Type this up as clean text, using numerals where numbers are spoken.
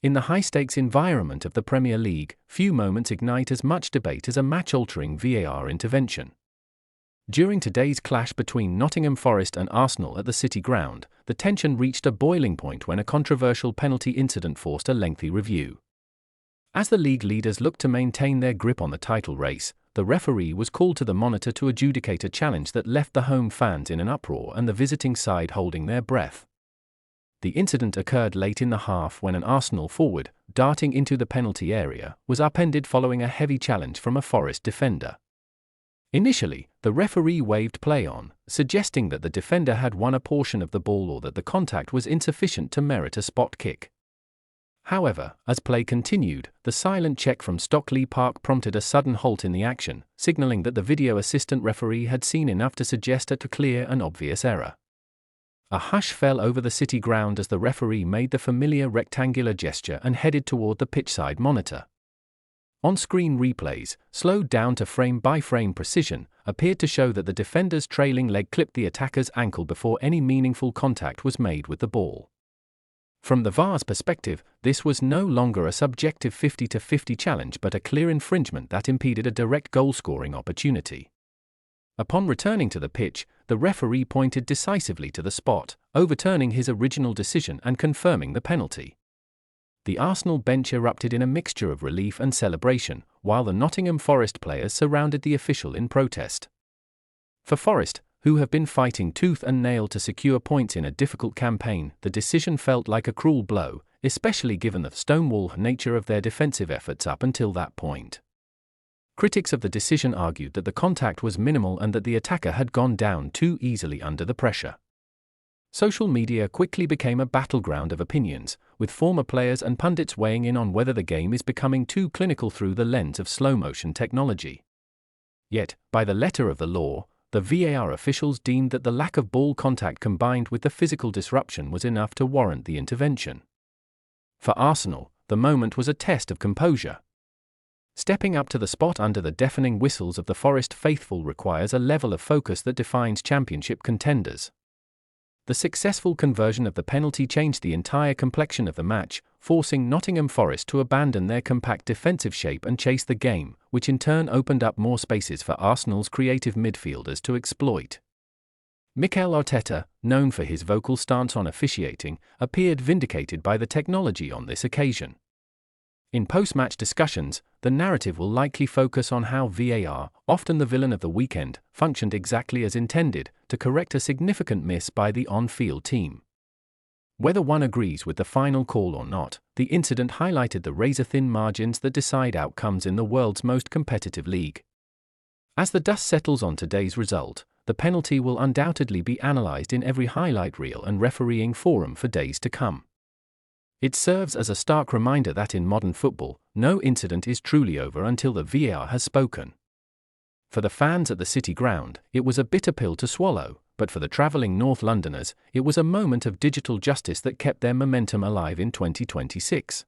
In the high-stakes environment of the Premier League, few moments ignite as much debate as a match-altering VAR intervention. During today's clash between Nottingham Forest and Arsenal at the City Ground, the tension reached a boiling point when a controversial penalty incident forced a lengthy review. As the league leaders looked to maintain their grip on the title race, the referee was called to the monitor to adjudicate a challenge that left the home fans in an uproar and the visiting side holding their breath. The incident occurred late in the half when an Arsenal forward, darting into the penalty area, was upended following a heavy challenge from a Forest defender. Initially, the referee waved play on, suggesting that the defender had won a portion of the ball or that the contact was insufficient to merit a spot kick. However, as play continued, the silent check from Stockley Park prompted a sudden halt in the action, signaling that the video assistant referee had seen enough to suggest a clear and obvious error. A hush fell over the City Ground as the referee made the familiar rectangular gesture and headed toward the pitchside monitor. On-screen replays, slowed down to frame-by-frame precision, appeared to show that the defender's trailing leg clipped the attacker's ankle before any meaningful contact was made with the ball. From the VAR's perspective, this was no longer a subjective 50-50 challenge but a clear infringement that impeded a direct goal-scoring opportunity. Upon returning to the pitch, the referee pointed decisively to the spot, overturning his original decision and confirming the penalty. The Arsenal bench erupted in a mixture of relief and celebration, while the Nottingham Forest players surrounded the official in protest. For Forest, who have been fighting tooth and nail to secure points in a difficult campaign, the decision felt like a cruel blow, especially given the Stonewall nature of their defensive efforts up until that point. Critics of the decision argued that the contact was minimal and that the attacker had gone down too easily under the pressure. Social media quickly became a battleground of opinions, with former players and pundits weighing in on whether the game is becoming too clinical through the lens of slow-motion technology. Yet, by the letter of the law, the VAR officials deemed that the lack of ball contact combined with the physical disruption was enough to warrant the intervention. For Arsenal, the moment was a test of composure. Stepping up to the spot under the deafening whistles of the Forest faithful requires a level of focus that defines championship contenders. The successful conversion of the penalty changed the entire complexion of the match, forcing Nottingham Forest to abandon their compact defensive shape and chase the game, which in turn opened up more spaces for Arsenal's creative midfielders to exploit. Mikel Arteta, known for his vocal stance on officiating, appeared vindicated by the technology on this occasion. In post-match discussions, the narrative will likely focus on how VAR, often the villain of the weekend, functioned exactly as intended, to correct a significant miss by the on-field team. Whether one agrees with the final call or not, the incident highlighted the razor-thin margins that decide outcomes in the world's most competitive league. As the dust settles on today's result, the penalty will undoubtedly be analysed in every highlight reel and refereeing forum for days to come. It serves as a stark reminder that in modern football, no incident is truly over until the VAR has spoken. For the fans at the City Ground, it was a bitter pill to swallow, but for the travelling North Londoners, it was a moment of digital justice that kept their momentum alive in 2026.